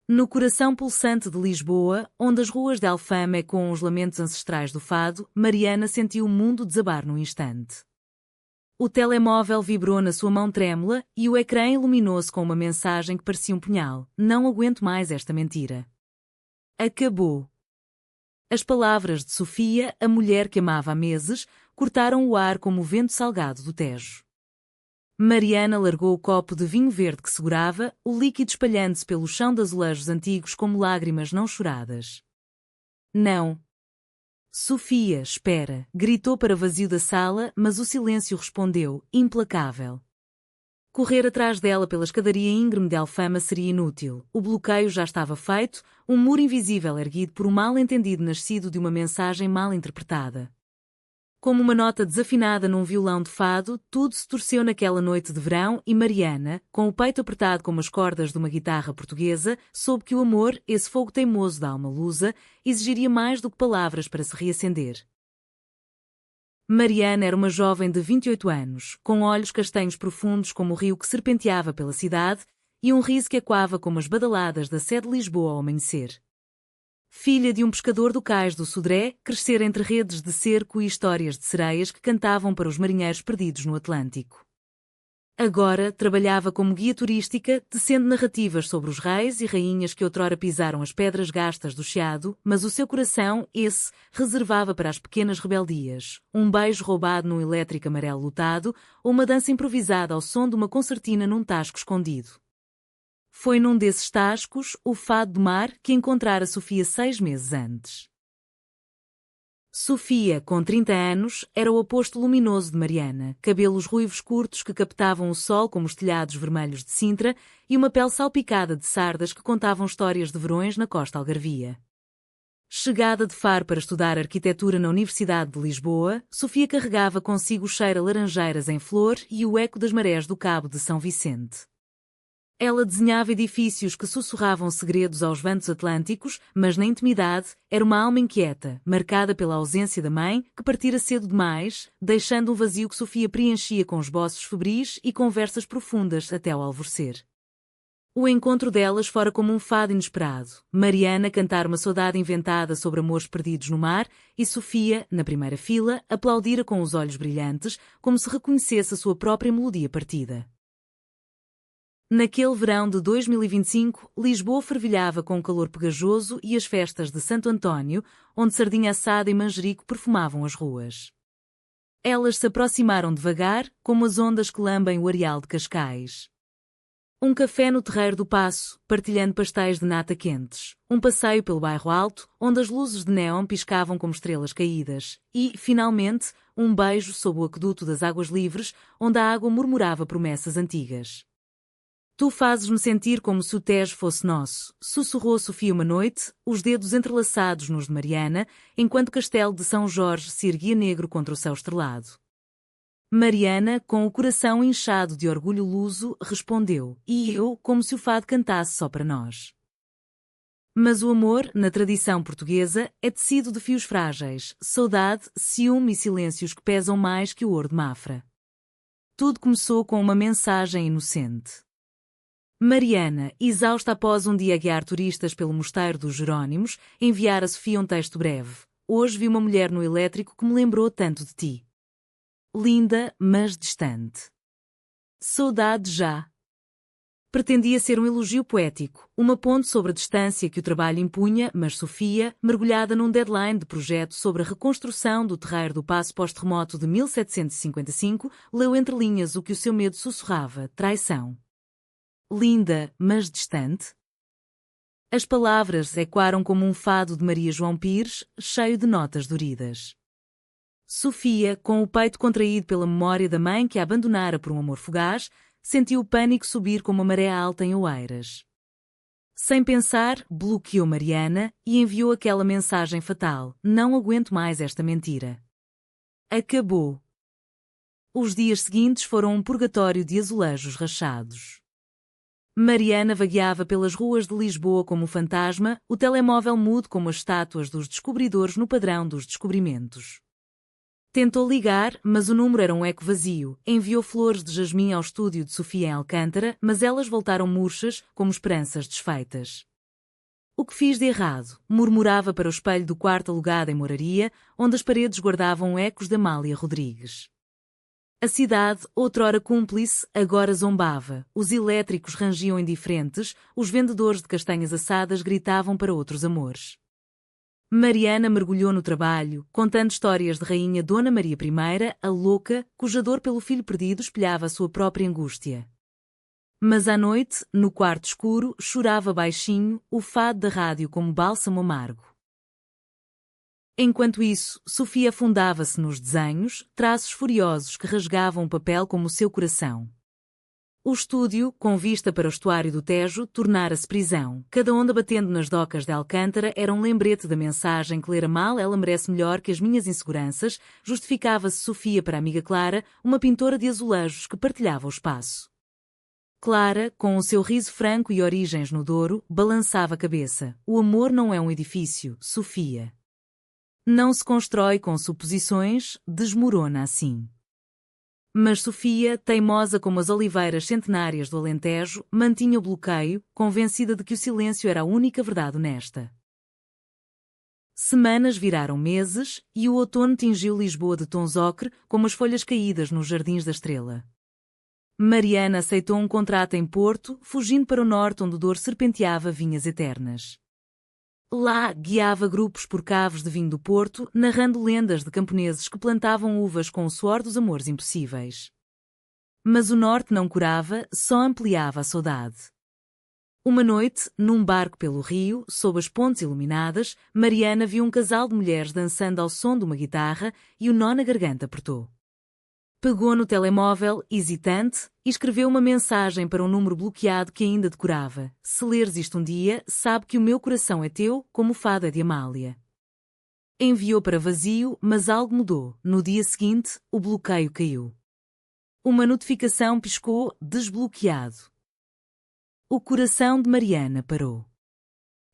No coração pulsante de Lisboa, onde as ruas de Alfama ecoam os lamentos ancestrais do fado, Mariana sentiu o mundo desabar num instante. O telemóvel vibrou na sua mão trêmula e o ecrã iluminou-se com uma mensagem que parecia um punhal. Não aguento mais esta mentira. Acabou. As palavras de Sofia, a mulher que amava há meses, cortaram o ar como o vento salgado do Tejo. Mariana largou o copo de vinho verde que segurava, o líquido espalhando-se pelo chão de azulejos antigos como lágrimas não choradas. Não. Sofia, espera, gritou para o vazio da sala, mas o silêncio respondeu, implacável. Correr atrás dela pela escadaria íngreme de Alfama seria inútil. O bloqueio já estava feito, um muro invisível erguido por um mal-entendido nascido de uma mensagem mal interpretada. Como uma nota desafinada num violão de fado, tudo se torceu naquela noite de verão e Mariana, com o peito apertado como as cordas de uma guitarra portuguesa, soube que o amor, esse fogo teimoso da alma lusa, exigiria mais do que palavras para se reacender. Mariana era uma jovem de 28 anos, com olhos castanhos profundos como o rio que serpenteava pela cidade e um riso que ecoava como as badaladas da sé de Lisboa ao amanhecer. Filha de um pescador do cais do Sodré, crescera entre redes de cerco e histórias de sereias que cantavam para os marinheiros perdidos no Atlântico. Agora trabalhava como guia turística, tecendo narrativas sobre os reis e rainhas que outrora pisaram as pedras gastas do Chiado, mas o seu coração, esse, reservava para as pequenas rebeldias, um beijo roubado num elétrico amarelo lotado ou uma dança improvisada ao som de uma concertina num tasco escondido. Foi num desses tascos, o fado do mar, que encontrara Sofia 6 meses antes. Sofia, com 30 anos, era o oposto luminoso de Mariana, cabelos ruivos curtos que captavam o sol como os telhados vermelhos de Sintra e uma pele salpicada de sardas que contavam histórias de verões na costa algarvia. Chegada de Faro para estudar arquitetura na Universidade de Lisboa, Sofia carregava consigo o cheiro a laranjeiras em flor e o eco das marés do Cabo de São Vicente. Ela desenhava edifícios que sussurravam segredos aos ventos atlânticos, mas na intimidade era uma alma inquieta, marcada pela ausência da mãe, que partira cedo demais, deixando um vazio que Sofia preenchia com esboços febris e conversas profundas até ao alvorecer. O encontro delas fora como um fado inesperado. Mariana cantar uma saudade inventada sobre amores perdidos no mar e Sofia, na primeira fila, aplaudira com os olhos brilhantes, como se reconhecesse a sua própria melodia partida. Naquele verão de 2025, Lisboa fervilhava com o calor pegajoso e as festas de Santo António, onde sardinha assada e manjerico perfumavam as ruas. Elas se aproximaram devagar, como as ondas que lambem o areal de Cascais. Um café no Terreiro do Paço, partilhando pastéis de nata quentes. Um passeio pelo bairro Alto, onde as luzes de néon piscavam como estrelas caídas. E, finalmente, um beijo sob o aqueduto das Águas Livres, onde a água murmurava promessas antigas. Tu fazes-me sentir como se o Tejo fosse nosso, sussurrou Sofia uma noite, os dedos entrelaçados nos de Mariana, enquanto o castelo de São Jorge se erguia negro contra o céu estrelado. Mariana, com o coração inchado de orgulho luso, respondeu, e eu, como se o fado cantasse só para nós. Mas o amor, na tradição portuguesa, é tecido de fios frágeis, saudade, ciúme e silêncios que pesam mais que o ouro de Mafra. Tudo começou com uma mensagem inocente. Mariana, exausta após um dia guiar turistas pelo mosteiro dos Jerónimos, enviara a Sofia um texto breve. Hoje vi uma mulher no elétrico que me lembrou tanto de ti. Linda, mas distante. Saudade já. Pretendia ser um elogio poético, uma ponte sobre a distância que o trabalho impunha, mas Sofia, mergulhada num deadline de projeto sobre a reconstrução do Terreiro do Paço pós-terremoto de 1755, leu entre linhas o que o seu medo sussurrava, traição. Linda, mas distante? As palavras ecoaram como um fado de Maria João Pires, cheio de notas doridas. Sofia, com o peito contraído pela memória da mãe que a abandonara por um amor fugaz, sentiu o pânico subir como a maré alta em Oeiras. Sem pensar, bloqueou Mariana e enviou aquela mensagem fatal: não aguento mais esta mentira. Acabou. Os dias seguintes foram um purgatório de azulejos rachados. Mariana vagueava pelas ruas de Lisboa como um fantasma, o telemóvel mudo como as estátuas dos descobridores no padrão dos descobrimentos. Tentou ligar, mas o número era um eco vazio. Enviou flores de jasmim ao estúdio de Sofia em Alcântara, mas elas voltaram murchas, como esperanças desfeitas. O que fiz de errado? Murmurava para o espelho do quarto alugado em Moraria, onde as paredes guardavam ecos de Amália Rodrigues. A cidade, outrora cúmplice, agora zombava, os elétricos rangiam indiferentes, os vendedores de castanhas assadas gritavam para outros amores. Mariana mergulhou no trabalho, contando histórias de rainha Dona Maria I, a louca, cuja dor pelo filho perdido espelhava a sua própria angústia. Mas à noite, no quarto escuro, chorava baixinho, o fado da rádio como bálsamo amargo. Enquanto isso, Sofia afundava-se nos desenhos, traços furiosos que rasgavam o papel como o seu coração. O estúdio, com vista para o estuário do Tejo, tornara-se prisão. Cada onda batendo nas docas de Alcântara era um lembrete da mensagem que lera mal ela merece melhor que as minhas inseguranças, justificava-se Sofia para a amiga Clara, uma pintora de azulejos que partilhava o espaço. Clara, com o seu riso franco e origens no Douro, balançava a cabeça. O amor não é um edifício, Sofia. Não se constrói com suposições, desmorona assim. Mas Sofia, teimosa como as oliveiras centenárias do Alentejo, mantinha o bloqueio, convencida de que o silêncio era a única verdade honesta. Semanas viraram meses, e o outono tingiu Lisboa de tons ocre, como as folhas caídas nos jardins da Estrela. Mariana aceitou um contrato em Porto, fugindo para o norte onde o Douro serpenteava vinhas eternas. Lá, guiava grupos por caves de vinho do Porto, narrando lendas de camponeses que plantavam uvas com o suor dos amores impossíveis. Mas o norte não curava, só ampliava a saudade. Uma noite, num barco pelo rio, sob as pontes iluminadas, Mariana viu um casal de mulheres dançando ao som de uma guitarra e o nó na garganta apertou. Pegou no telemóvel, hesitante, e escreveu uma mensagem para um número bloqueado que ainda decorava. Se leres isto um dia, sabe que o meu coração é teu, como o fado é de Amália. Enviou para vazio, mas algo mudou. No dia seguinte, o bloqueio caiu. Uma notificação piscou, desbloqueado. O coração de Mariana parou.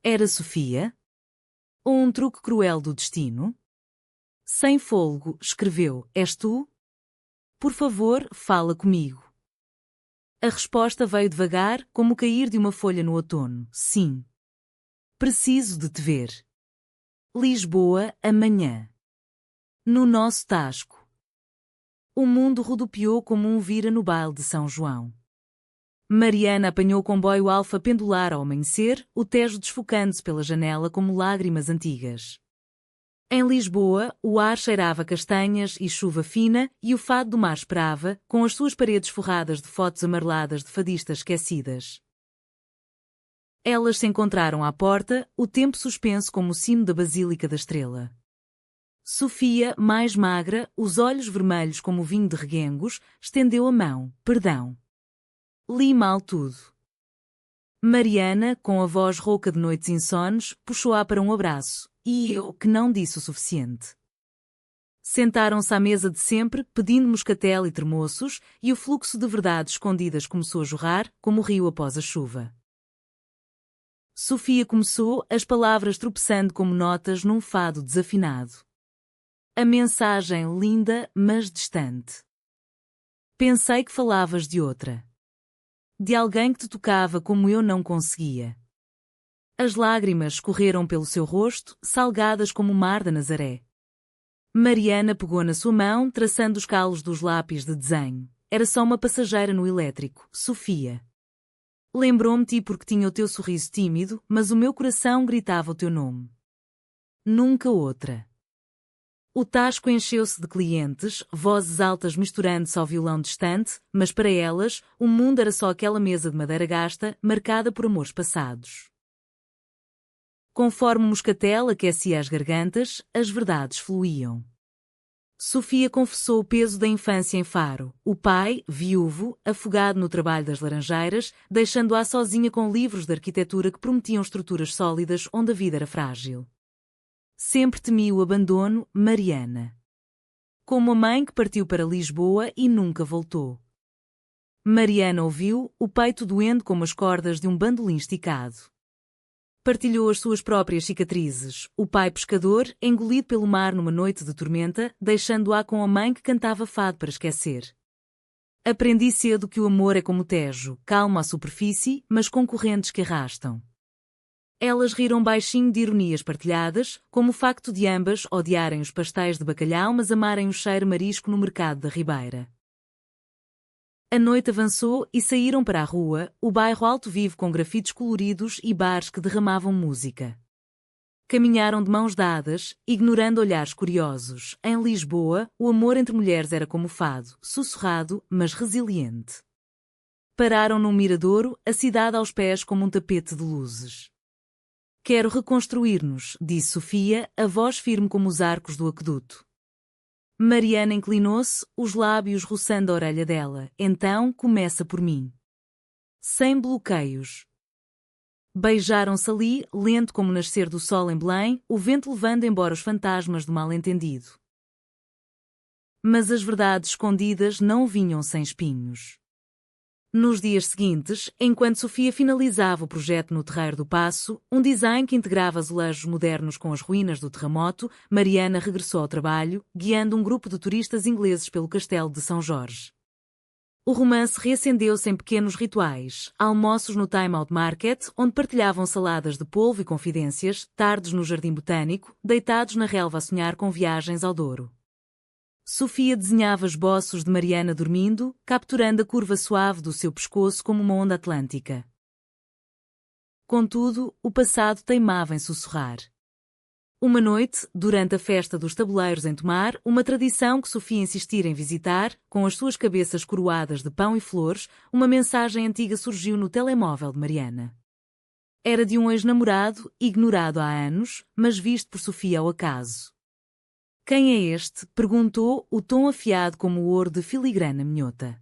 Era Sofia? Ou um truque cruel do destino? Sem fôlego, escreveu, és tu? Por favor, fala comigo. A resposta veio devagar, como o cair de uma folha no outono. Sim. Preciso de te ver. Lisboa, amanhã. No nosso tasco. O mundo rodopiou como um vira no baile de São João. Mariana apanhou o comboio alfa pendular ao amanhecer, o Tejo desfocando-se pela janela como lágrimas antigas. Em Lisboa, o ar cheirava castanhas e chuva fina, e o fado do mar esperava, com as suas paredes forradas de fotos amareladas de fadistas esquecidas. Elas se encontraram à porta, o tempo suspenso como o sino da Basílica da Estrela. Sofia, mais magra, os olhos vermelhos como o vinho de reguengos, estendeu a mão. Perdão. Li mal tudo. Mariana, com a voz rouca de noites insones, puxou-a para um abraço. E eu, que não disse o suficiente. Sentaram-se à mesa de sempre, pedindo moscatel e termoços, e o fluxo de verdades escondidas começou a jorrar, como o rio após a chuva. Sofia começou, as palavras tropeçando como notas num fado desafinado. A mensagem linda, mas distante. Pensei que falavas de outra. De alguém que te tocava como eu não conseguia. As lágrimas escorreram pelo seu rosto, salgadas como o mar da Nazaré. Mariana pegou na sua mão, traçando os calos dos lápis de desenho. Era só uma passageira no elétrico, Sofia. Lembrou-me-te porque tinha o teu sorriso tímido, mas o meu coração gritava o teu nome. Nunca outra. O tasco encheu-se de clientes, vozes altas misturando-se ao violão distante, mas para elas, o mundo era só aquela mesa de madeira gasta, marcada por amores passados. Conforme o moscatel aquecia as gargantas, as verdades fluíam. Sofia confessou o peso da infância em Faro. O pai, viúvo, afogado no trabalho das laranjeiras, deixando-a sozinha com livros de arquitetura que prometiam estruturas sólidas onde a vida era frágil. Sempre temi o abandono, Mariana. Como a mãe que partiu para Lisboa e nunca voltou. Mariana ouviu, o peito doendo como as cordas de um bandolim esticado. Partilhou as suas próprias cicatrizes, o pai pescador, engolido pelo mar numa noite de tormenta, deixando-a com a mãe que cantava fado para esquecer. Aprendi cedo que o amor é como o Tejo, calmo à superfície, mas com correntes que arrastam. Elas riram baixinho de ironias partilhadas, como o facto de ambas odiarem os pastéis de bacalhau mas amarem o cheiro marisco no mercado da Ribeira. A noite avançou e saíram para a rua, o bairro alto vivo com grafites coloridos e bares que derramavam música. Caminharam de mãos dadas, ignorando olhares curiosos. Em Lisboa, o amor entre mulheres era como fado, sussurrado, mas resiliente. Pararam num miradouro, a cidade aos pés como um tapete de luzes. Quero reconstruir-nos, disse Sofia, a voz firme como os arcos do aqueduto. Mariana inclinou-se, os lábios roçando a orelha dela. Então, começa por mim. Sem bloqueios. Beijaram-se ali, lento como o nascer do sol em Belém, o vento levando embora os fantasmas do mal-entendido. Mas as verdades escondidas não vinham sem espinhos. Nos dias seguintes, enquanto Sofia finalizava o projeto no Terreiro do Paço, um design que integrava azulejos modernos com as ruínas do terremoto, Mariana regressou ao trabalho, guiando um grupo de turistas ingleses pelo castelo de São Jorge. O romance reacendeu-se em pequenos rituais, almoços no Time Out Market, onde partilhavam saladas de polvo e confidências, tardes no Jardim Botânico, deitados na relva a sonhar com viagens ao Douro. Sofia desenhava esboços de Mariana dormindo, capturando a curva suave do seu pescoço como uma onda atlântica. Contudo, o passado teimava em sussurrar. Uma noite, durante a festa dos tabuleiros em Tomar, uma tradição que Sofia insistira em visitar, com as suas cabeças coroadas de pão e flores, uma mensagem antiga surgiu no telemóvel de Mariana. Era de um ex-namorado, ignorado há anos, mas visto por Sofia ao acaso. Quem é este? Perguntou, o tom afiado como o ouro de filigrana minhota.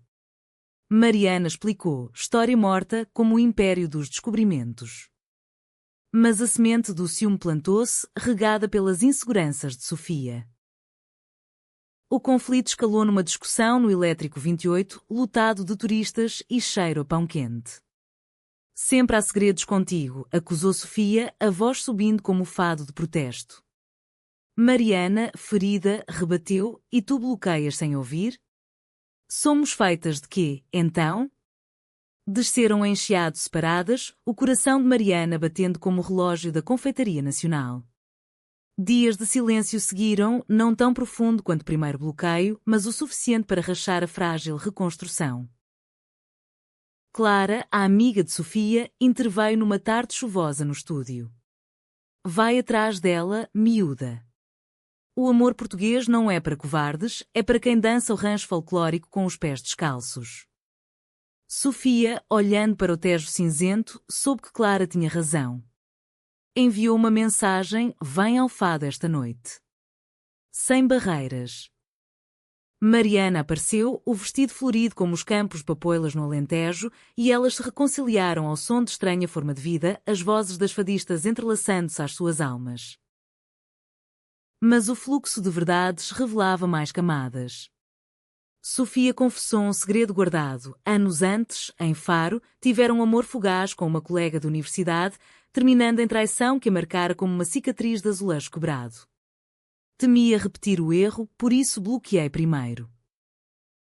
Mariana explicou, história morta como o império dos descobrimentos. Mas a semente do ciúme plantou-se, regada pelas inseguranças de Sofia. O conflito escalou numa discussão no Elétrico 28, lotado de turistas e cheiro a pão quente. Sempre há segredos contigo, acusou Sofia, a voz subindo como o fado de protesto. Mariana, ferida, rebateu, e tu bloqueias sem ouvir? Somos feitas de quê, então? Desceram em chiado separadas, o coração de Mariana batendo como o relógio da Confeitaria Nacional. Dias de silêncio seguiram, não tão profundo quanto o primeiro bloqueio, mas o suficiente para rachar a frágil reconstrução. Clara, a amiga de Sofia, interveio numa tarde chuvosa no estúdio. Vai atrás dela, miúda. O amor português não é para covardes, é para quem dança o rancho folclórico com os pés descalços. Sofia, olhando para o Tejo cinzento, soube que Clara tinha razão. Enviou uma mensagem, vem ao fado esta noite. Sem barreiras. Mariana apareceu, o vestido florido como os campos de papoilas no Alentejo, e elas se reconciliaram ao som de estranha forma de vida, as vozes das fadistas entrelaçando-se às suas almas. Mas o fluxo de verdades revelava mais camadas. Sofia confessou um segredo guardado. Anos antes, em Faro, tiveram um amor fugaz com uma colega de universidade, terminando em traição que a marcara como uma cicatriz de azulejo quebrado. Temia repetir o erro, por isso bloqueei primeiro.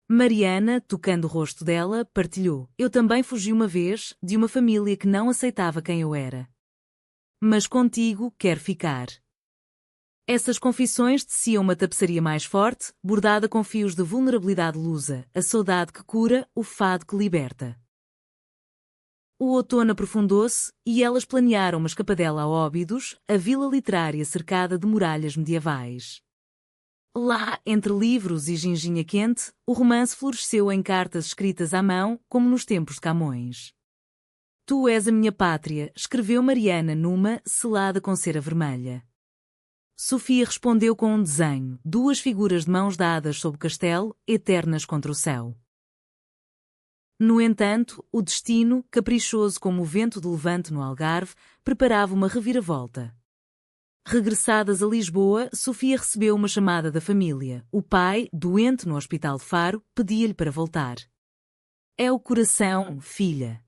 Mariana, tocando o rosto dela, partilhou. Eu também fugi uma vez, de uma família que não aceitava quem eu era. Mas contigo quero ficar. Essas confissões teciam uma tapeçaria mais forte, bordada com fios de vulnerabilidade lusa, a saudade que cura, o fado que liberta. O outono aprofundou-se, e elas planearam uma escapadela a Óbidos, a vila literária cercada de muralhas medievais. Lá, entre livros e ginginha quente, o romance floresceu em cartas escritas à mão, como nos tempos de Camões. Tu és a minha pátria, escreveu Mariana numa, selada com cera vermelha. Sofia respondeu com um desenho, duas figuras de mãos dadas sob o castelo, eternas contra o céu. No entanto, o destino, caprichoso como o vento de levante no Algarve, preparava uma reviravolta. Regressadas a Lisboa, Sofia recebeu uma chamada da família. O pai, doente no hospital de Faro, pedia-lhe para voltar. É o coração, filha.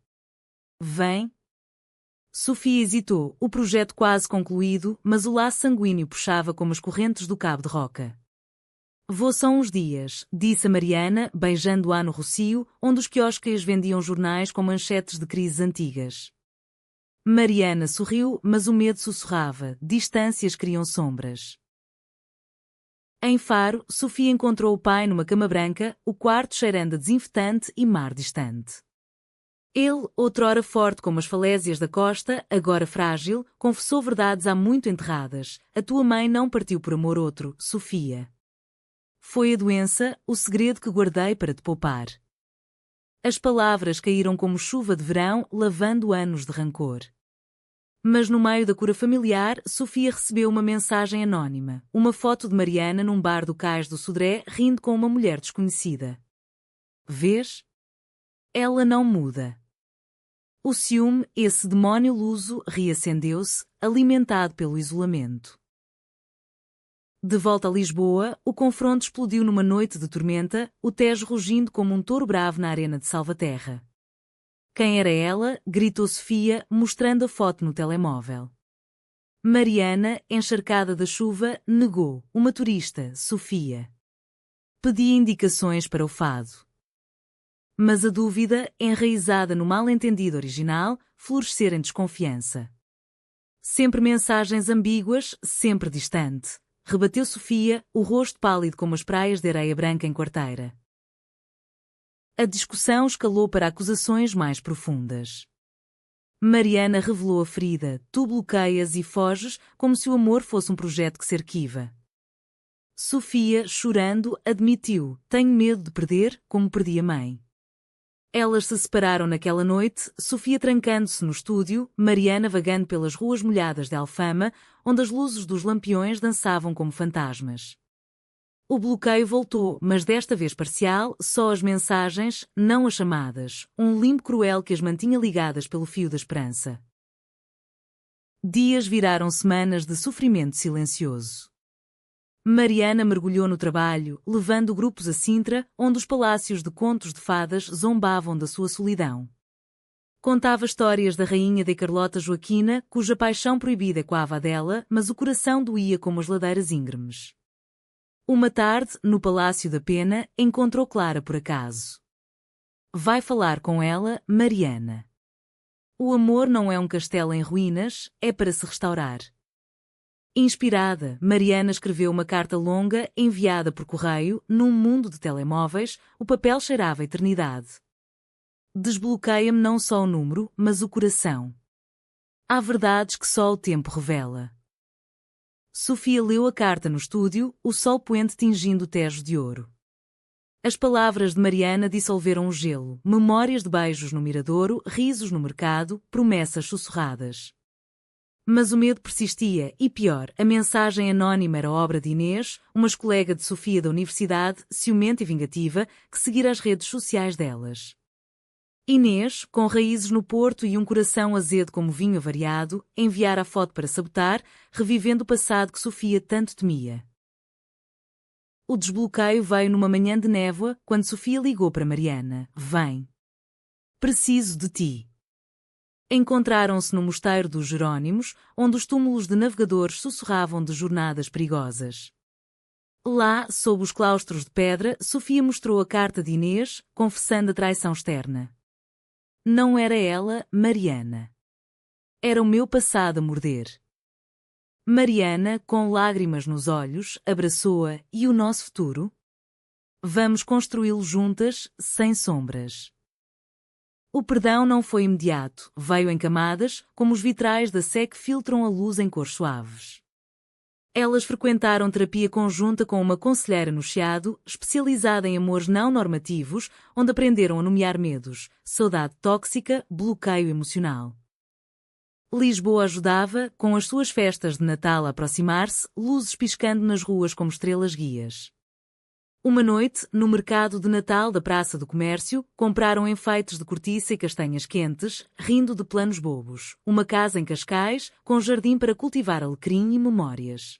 Vem. Sofia hesitou, o projeto quase concluído, mas o laço sanguíneo puxava como as correntes do Cabo de Roca. Vou só uns dias, disse a Mariana, beijando-a no Rocio, onde os quiosques vendiam jornais com manchetes de crises antigas. Mariana sorriu, mas o medo sussurrava, distâncias criam sombras. Em Faro, Sofia encontrou o pai numa cama branca, o quarto cheirando a desinfetante e mar distante. Ele, outrora forte como as falésias da costa, agora frágil, confessou verdades há muito enterradas. A tua mãe não partiu por amor outro, Sofia. Foi a doença, o segredo que guardei para te poupar. As palavras caíram como chuva de verão, lavando anos de rancor. Mas no meio da cura familiar, Sofia recebeu uma mensagem anónima, uma foto de Mariana num bar do Cais do Sodré, rindo com uma mulher desconhecida. Vês? Ela não muda. O ciúme, esse demónio luso, reacendeu-se, alimentado pelo isolamento. De volta a Lisboa, o confronto explodiu numa noite de tormenta, o Tejo rugindo como um touro bravo na arena de Salvaterra. Quem era ela? Gritou Sofia, mostrando a foto no telemóvel. Mariana, encharcada da chuva, negou. Uma turista, Sofia. Pedia indicações para o fado. Mas a dúvida, enraizada no mal-entendido original, florescera em desconfiança. Sempre mensagens ambíguas, sempre distante. Rebateu Sofia, o rosto pálido como as praias de areia branca em Quarteira. A discussão escalou para acusações mais profundas. Mariana revelou a ferida, tu bloqueias e foges como se o amor fosse um projeto que se arquiva. Sofia, chorando, admitiu, tenho medo de perder, como perdi a mãe. Elas se separaram naquela noite, Sofia trancando-se no estúdio, Mariana vagando pelas ruas molhadas de Alfama, onde as luzes dos lampiões dançavam como fantasmas. O bloqueio voltou, mas desta vez parcial, só as mensagens, não as chamadas, um limbo cruel que as mantinha ligadas pelo fio da esperança. Dias viraram semanas de sofrimento silencioso. Mariana mergulhou no trabalho, levando grupos a Sintra, onde os palácios de contos de fadas zombavam da sua solidão. Contava histórias da rainha de Carlota Joaquina, cuja paixão proibida ecoava a dela, mas o coração doía como as ladeiras íngremes. Uma tarde, no Palácio da Pena, encontrou Clara por acaso. Vai falar com ela, Mariana. O amor não é um castelo em ruínas, é para se restaurar. Inspirada, Mariana escreveu uma carta longa, enviada por correio, num mundo de telemóveis, o papel cheirava a eternidade. Desbloqueia-me não só o número, mas o coração. Há verdades que só o tempo revela. Sofia leu a carta no estúdio, o sol poente tingindo o Tejo de ouro. As palavras de Mariana dissolveram o gelo, memórias de beijos no miradouro, risos no mercado, promessas sussurradas. Mas o medo persistia, e pior, a mensagem anónima era obra de Inês, uma ex-colega de Sofia da universidade, ciumenta e vingativa, que seguira as redes sociais delas. Inês, com raízes no Porto e um coração azedo como vinho avariado, enviara a foto para sabotar, revivendo o passado que Sofia tanto temia. O desbloqueio veio numa manhã de névoa, quando Sofia ligou para Mariana. Vem. Preciso de ti. Encontraram-se no Mosteiro dos Jerónimos, onde os túmulos de navegadores sussurravam de jornadas perigosas. Lá, sob os claustros de pedra, Sofia mostrou a carta de Inês, confessando a traição externa. Não era ela, Mariana. Era o meu passado a morder. Mariana, com lágrimas nos olhos, abraçou-a. E o nosso futuro? Vamos construí-lo juntas, sem sombras. O perdão não foi imediato, veio em camadas, como os vitrais da Sé que filtram a luz em cores suaves. Elas frequentaram terapia conjunta com uma conselheira no Chiado, especializada em amores não normativos, onde aprenderam a nomear medos, saudade tóxica, bloqueio emocional. Lisboa ajudava, com as suas festas de Natal a aproximar-se, luzes piscando nas ruas como estrelas guias. Uma noite, no mercado de Natal da Praça do Comércio, compraram enfeites de cortiça e castanhas quentes, rindo de planos bobos, uma casa em Cascais, com jardim para cultivar alecrim e memórias.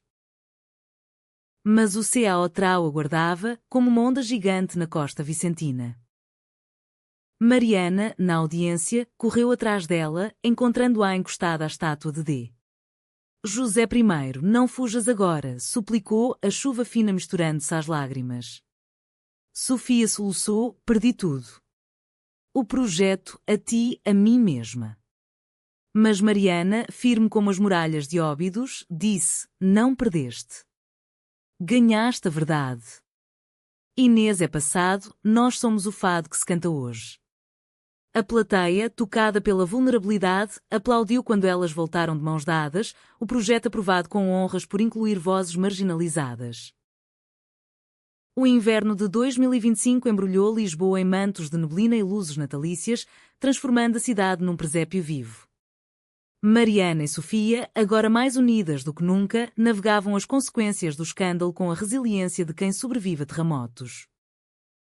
Mas o CAO Trau aguardava, como uma onda gigante na costa vicentina. Mariana, na audiência, correu atrás dela, encontrando-a encostada à estátua de D. José I, não fujas agora, suplicou, a chuva fina misturando-se às lágrimas. Sofia soluçou, perdi tudo. O projeto, a ti, a mim mesma. Mas Mariana, firme como as muralhas de Óbidos, disse: não perdeste. Ganhaste a verdade. Inês é passado, nós somos o fado que se canta hoje. A plateia, tocada pela vulnerabilidade, aplaudiu quando elas voltaram de mãos dadas, o projeto aprovado com honras por incluir vozes marginalizadas. O inverno de 2025 embrulhou Lisboa em mantos de neblina e luzes natalícias, transformando a cidade num presépio vivo. Mariana e Sofia, agora mais unidas do que nunca, navegavam as consequências do escândalo com a resiliência de quem sobrevive a terremotos.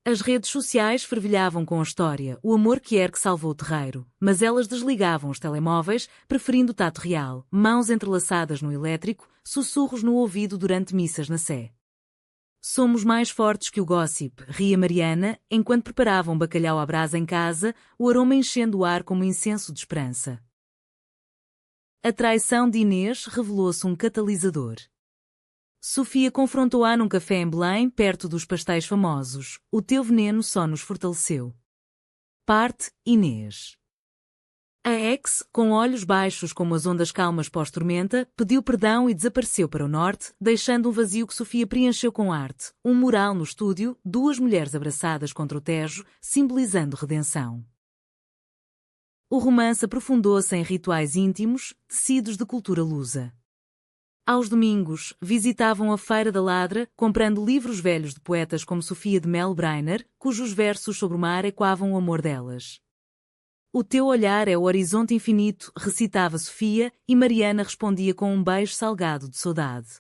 As redes sociais fervilhavam com a história, o amor que salvou o terreiro, mas elas desligavam os telemóveis, preferindo o tato real, mãos entrelaçadas no elétrico, sussurros no ouvido durante missas na Sé. Somos mais fortes que o gossip, ria Mariana, enquanto preparava um bacalhau à brasa em casa, o aroma enchendo o ar como incenso de esperança. A traição de Inês revelou-se um catalisador. Sofia confrontou-a num café em Belém, perto dos pastéis famosos. O teu veneno só nos fortaleceu. Parte, Inês. A ex, com olhos baixos como as ondas calmas pós-tormenta, pediu perdão e desapareceu para o norte, deixando um vazio que Sofia preencheu com arte. Um mural no estúdio, duas mulheres abraçadas contra o Tejo, simbolizando redenção. O romance aprofundou-se em rituais íntimos, tecidos de cultura lusa. Aos domingos, visitavam a Feira da Ladra, comprando livros velhos de poetas como Sofia de Mel Brainer, cujos versos sobre o mar ecoavam o amor delas. O teu olhar é o horizonte infinito, recitava Sofia, e Mariana respondia com um beijo salgado de saudade.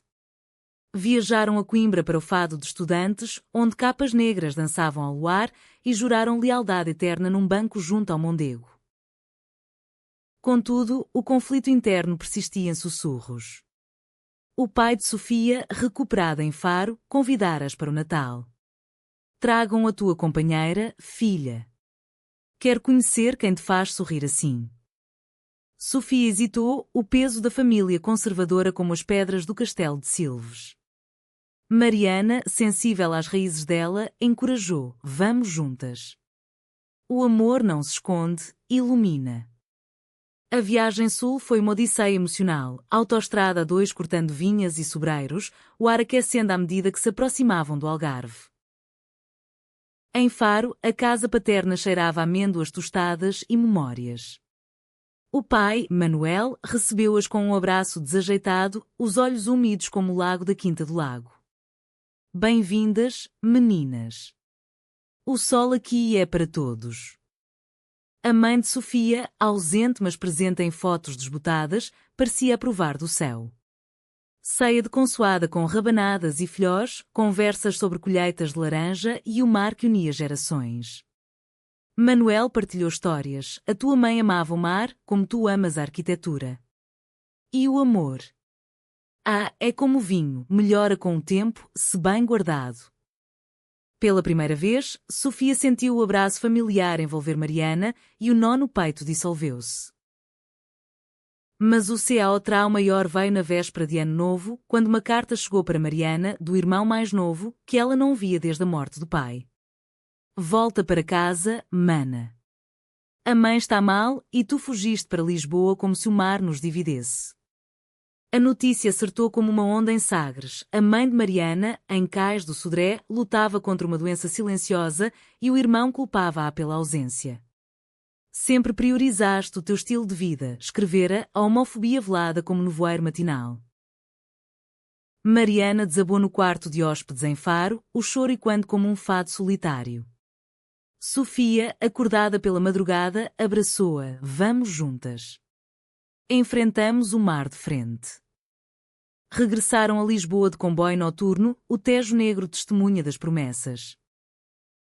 Viajaram a Coimbra para o fado de estudantes, onde capas negras dançavam ao luar, e juraram lealdade eterna num banco junto ao Mondego. Contudo, o conflito interno persistia em sussurros. O pai de Sofia, recuperada em Faro, convidara-as para o Natal. Tragam a tua companheira, filha. Quero conhecer quem te faz sorrir assim. Sofia hesitou, o peso da família conservadora como as pedras do castelo de Silves. Mariana, sensível às raízes dela, encorajou: vamos juntas. O amor não se esconde, ilumina. A viagem sul foi uma odisseia emocional, autoestrada a dois cortando vinhas e sobreiros, o ar aquecendo à medida que se aproximavam do Algarve. Em Faro, a casa paterna cheirava a amêndoas tostadas e memórias. O pai, Manuel, recebeu-as com um abraço desajeitado, os olhos úmidos como o lago da Quinta do Lago. Bem-vindas, meninas. O sol aqui é para todos. A mãe de Sofia, ausente mas presente em fotos desbotadas, parecia aprovar do céu. Ceia de consoada com rabanadas e filhós, conversas sobre colheitas de laranja e o mar que unia gerações. Manuel partilhou histórias. A tua mãe amava o mar, como tu amas a arquitetura. E o amor? Ah, é como o vinho, melhora com o tempo, se bem guardado. Pela primeira vez, Sofia sentiu o abraço familiar envolver Mariana e o nó no peito dissolveu-se. Mas o trauma maior veio na véspera de Ano Novo, quando uma carta chegou para Mariana, do irmão mais novo, que ela não via desde a morte do pai. Volta para casa, mana. A mãe está mal e tu fugiste para Lisboa como se o mar nos dividesse. A notícia acertou como uma onda em Sagres. A mãe de Mariana, em Cais do Sodré, lutava contra uma doença silenciosa e o irmão culpava-a pela ausência. Sempre priorizaste o teu estilo de vida, escrevera, a homofobia velada como nevoeiro matinal. Mariana desabou no quarto de hóspedes em Faro, o choro ecoando como um fado solitário. Sofia, acordada pela madrugada, abraçou-a. Vamos juntas. Enfrentamos o mar de frente. Regressaram a Lisboa de comboio noturno, o Tejo Negro testemunha das promessas.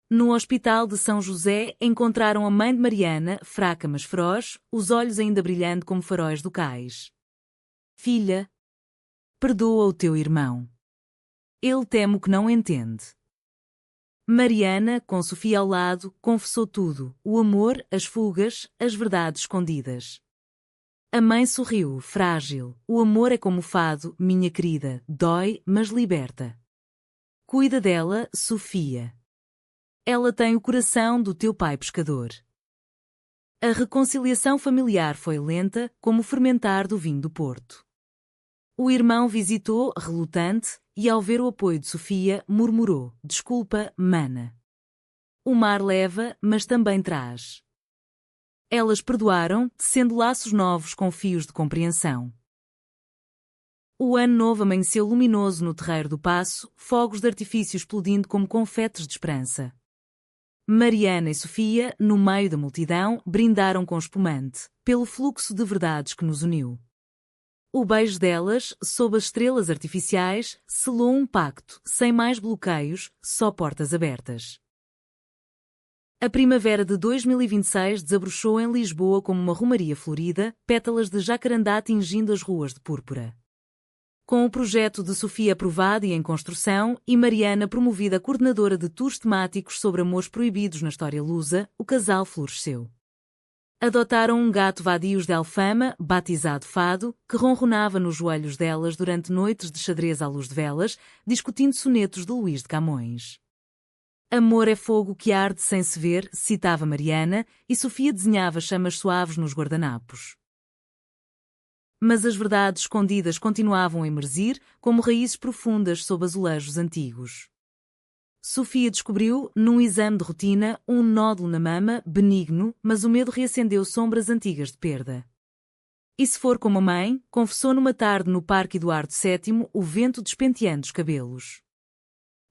No hospital de São José encontraram a mãe de Mariana, fraca mas feroz, os olhos ainda brilhando como faróis do cais. Filha, perdoa o teu irmão. Ele teme o que não entende. Mariana, com Sofia ao lado, confessou tudo, o amor, as fugas, as verdades escondidas. A mãe sorriu, frágil. O amor é como o fado, minha querida, dói, mas liberta. Cuida dela, Sofia. Ela tem o coração do teu pai pescador. A reconciliação familiar foi lenta, como o fermentar do vinho do Porto. O irmão visitou, relutante, e ao ver o apoio de Sofia, murmurou: "Desculpa, mana. O mar leva, mas também traz." Elas perdoaram, tecendo laços novos com fios de compreensão. O ano novo amanheceu luminoso no terreiro do Paço, fogos de artifício explodindo como confetes de esperança. Mariana e Sofia, no meio da multidão, brindaram com espumante, pelo fluxo de verdades que nos uniu. O beijo delas, sob as estrelas artificiais, selou um pacto, sem mais bloqueios, só portas abertas. A primavera de 2026 desabrochou em Lisboa como uma romaria florida, pétalas de jacarandá tingindo as ruas de púrpura. Com o projeto de Sofia aprovado e em construção, e Mariana promovida coordenadora de tours temáticos sobre amores proibidos na história lusa, o casal floresceu. Adotaram um gato vadios de Alfama, batizado Fado, que ronronava nos joelhos delas durante noites de xadrez à luz de velas, discutindo sonetos de Luís de Camões. "Amor é fogo que arde sem se ver", citava Mariana, e Sofia desenhava chamas suaves nos guardanapos. Mas as verdades escondidas continuavam a emergir, como raízes profundas sob azulejos antigos. Sofia descobriu, num exame de rotina, um nódulo na mama, benigno, mas o medo reacendeu sombras antigas de perda. "E se for como a mãe", confessou numa tarde no Parque Eduardo VII, o vento despenteando os cabelos.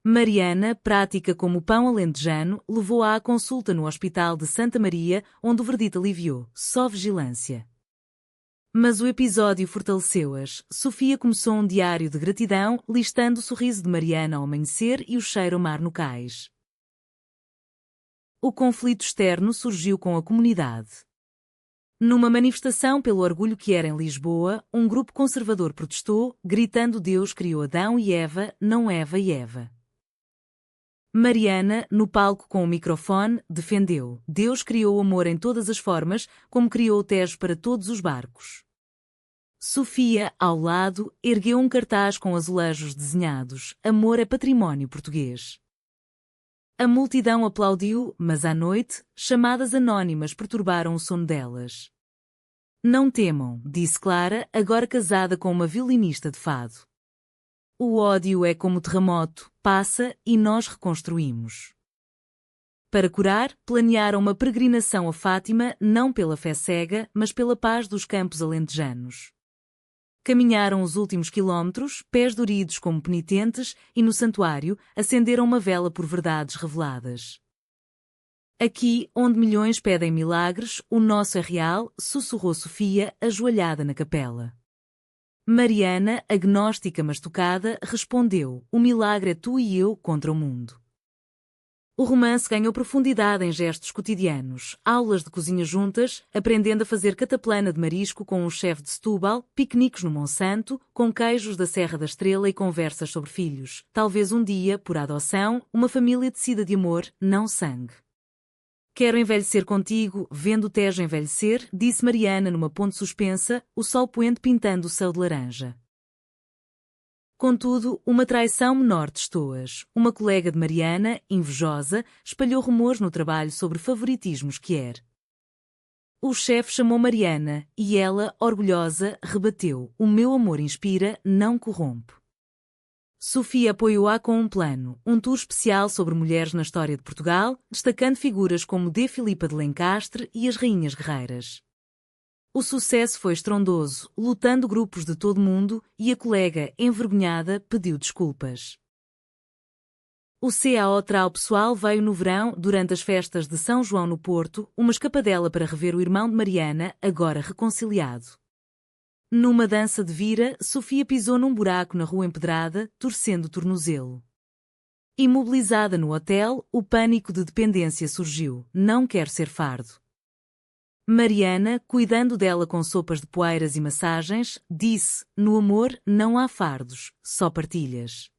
Mariana, prática como o pão alentejano, levou-a à consulta no Hospital de Santa Maria, onde o verdito aliviou: só vigilância. Mas o episódio fortaleceu-as. Sofia começou um diário de gratidão, listando o sorriso de Mariana ao amanhecer e o cheiro a mar no cais. O conflito externo surgiu com a comunidade. Numa manifestação pelo orgulho que era em Lisboa, um grupo conservador protestou, gritando: "Deus criou Adão e Eva, não Eva e Eva." Mariana, no palco com o microfone, defendeu: "Deus criou o amor em todas as formas, como criou o Tejo para todos os barcos." Sofia, ao lado, ergueu um cartaz com azulejos desenhados: "Amor é património português." A multidão aplaudiu, mas à noite, chamadas anónimas perturbaram o sono delas. "Não temam", disse Clara, agora casada com uma violinista de fado. "O ódio é como terremoto, passa e nós reconstruímos." Para curar, planearam uma peregrinação a Fátima, não pela fé cega, mas pela paz dos campos alentejanos. Caminharam os últimos quilómetros, pés doridos como penitentes, e no santuário, acenderam uma vela por verdades reveladas. "Aqui, onde milhões pedem milagres, o nosso é real", sussurrou Sofia, ajoelhada na capela. Mariana, agnóstica mas tocada, respondeu: "O milagre é tu e eu contra o mundo." O romance ganhou profundidade em gestos cotidianos, aulas de cozinha juntas, aprendendo a fazer cataplana de marisco com um chefe de Setúbal, piqueniques no Monsanto, com queijos da Serra da Estrela e conversas sobre filhos. Talvez um dia, por adoção, uma família decida de amor, não sangue. "Quero envelhecer contigo, vendo o Tejo envelhecer", disse Mariana numa ponte suspensa, o sol poente pintando o céu de laranja. Contudo, uma traição menor testou-as. Uma colega de Mariana, invejosa, espalhou rumores no trabalho sobre favoritismos que era. O chefe chamou Mariana, e ela, orgulhosa, rebateu: "O meu amor inspira, não corrompe." Sofia apoiou-a com um plano, um tour especial sobre mulheres na história de Portugal, destacando figuras como D. Filipa de Lencastre e as Rainhas Guerreiras. O sucesso foi estrondoso, lutando grupos de todo o mundo, e a colega, envergonhada, pediu desculpas. O CAO Trau pessoal veio no verão, durante as festas de São João no Porto, uma escapadela para rever o irmão de Mariana, agora reconciliado. Numa dança de vira, Sofia pisou num buraco na rua empedrada, torcendo o tornozelo. Imobilizada no hotel, o pânico de dependência surgiu: "Não quero ser fardo." Mariana, cuidando dela com sopas de poeiras e massagens, disse: "No amor não há fardos, só partilhas."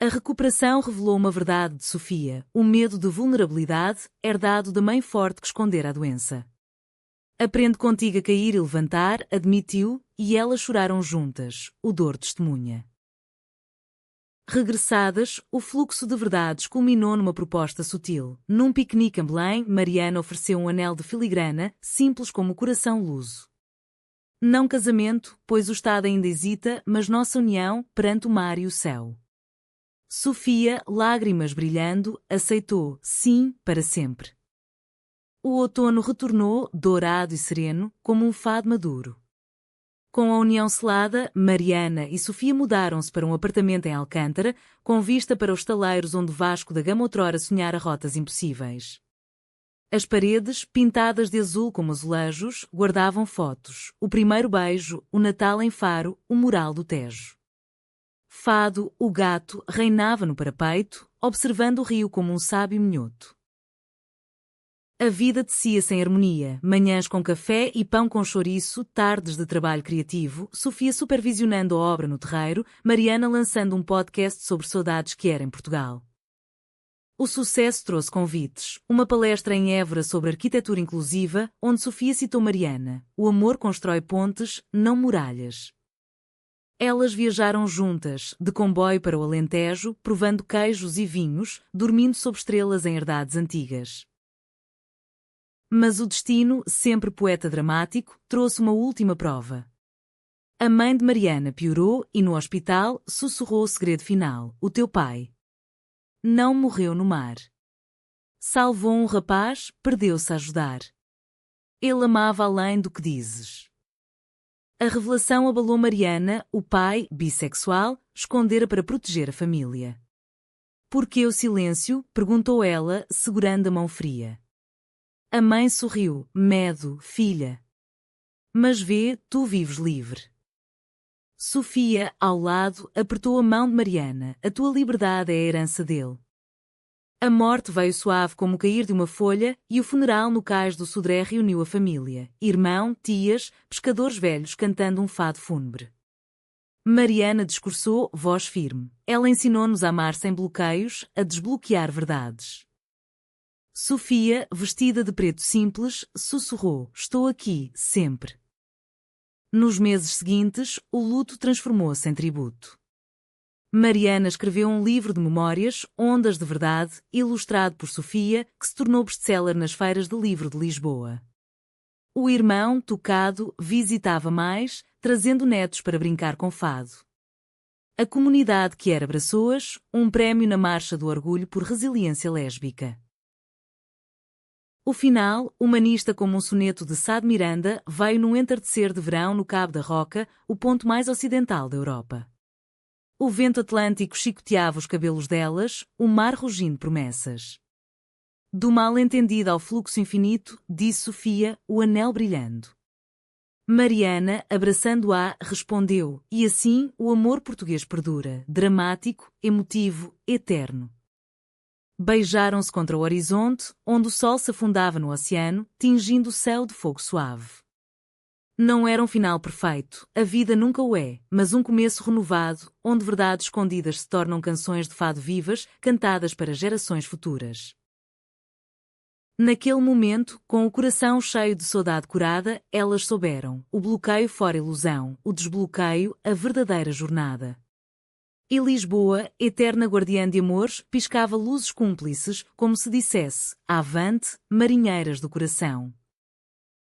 A recuperação revelou uma verdade de Sofia: o medo de vulnerabilidade, herdado da mãe forte que escondera a doença. "Aprende contigo a cair e levantar", admitiu, e elas choraram juntas, o dor testemunha. Regressadas, o fluxo de verdades culminou numa proposta sutil. Num piquenique em Belém, Mariana ofereceu um anel de filigrana, simples como o coração luso. Não casamento, pois o Estado ainda hesita, mas nossa união perante o mar e o céu. Sofia, lágrimas brilhando, aceitou, sim, para sempre. O outono retornou, dourado e sereno, como um fado maduro. Com a união selada, Mariana e Sofia mudaram-se para um apartamento em Alcântara, com vista para os taleiros onde Vasco da Gama outrora sonhara rotas impossíveis. As paredes, pintadas de azul como azulejos, guardavam fotos, o primeiro beijo, o Natal em Faro, o mural do Tejo. Fado, o gato, reinava no parapeito, observando o rio como um sábio minhoto. A vida tecia-se em harmonia, manhãs com café e pão com chouriço, tardes de trabalho criativo, Sofia supervisionando a obra no terreiro, Mariana lançando um podcast sobre saudades que era em Portugal. O sucesso trouxe convites, uma palestra em Évora sobre arquitetura inclusiva, onde Sofia citou Mariana, o amor constrói pontes, não muralhas. Elas viajaram juntas, de comboio para o Alentejo, provando queijos e vinhos, dormindo sob estrelas em herdades antigas. Mas o destino, sempre poeta dramático, trouxe uma última prova. A mãe de Mariana piorou e no hospital sussurrou o segredo final, o teu pai. Não morreu no mar. Salvou um rapaz, perdeu-se a ajudar. Ele amava além do que dizes. A revelação abalou Mariana, o pai, bissexual, escondera para proteger a família. Por que o silêncio? Perguntou ela, segurando a mão fria. A mãe sorriu, medo, filha. Mas vê, tu vives livre. Sofia, ao lado, apertou a mão de Mariana, a tua liberdade é a herança dele. A morte veio suave como o cair de uma folha e o funeral no cais do Sodré reuniu a família, irmão, tias, pescadores velhos cantando um fado fúnebre. Mariana discursou, voz firme. Ela ensinou-nos a amar sem bloqueios, a desbloquear verdades. Sofia, vestida de preto simples, sussurrou, estou aqui, sempre. Nos meses seguintes, o luto transformou-se em tributo. Mariana escreveu um livro de memórias, Ondas de Verdade, ilustrado por Sofia, que se tornou best-seller nas feiras de livro de Lisboa. O irmão, tocado, visitava mais, trazendo netos para brincar com fado. A comunidade que era abraçou-as, um prémio na Marcha do Orgulho por resiliência lésbica. O final, humanista como um soneto de Sá de Miranda, veio num entardecer de verão no Cabo da Roca, o ponto mais ocidental da Europa. O vento atlântico chicoteava os cabelos delas, o mar rugindo promessas. Do mal-entendido ao fluxo infinito, disse Sofia, o anel brilhando. Mariana, abraçando-a, respondeu, e assim o amor português perdura, dramático, emotivo, eterno. Beijaram-se contra o horizonte, onde o sol se afundava no oceano, tingindo o céu de fogo suave. Não era um final perfeito, a vida nunca o é, mas um começo renovado, onde verdades escondidas se tornam canções de fado vivas, cantadas para gerações futuras. Naquele momento, com o coração cheio de saudade curada, elas souberam, o bloqueio fora ilusão, o desbloqueio, a verdadeira jornada. E Lisboa, eterna guardiã de amores, piscava luzes cúmplices, como se dissesse, avante, marinheiras do coração.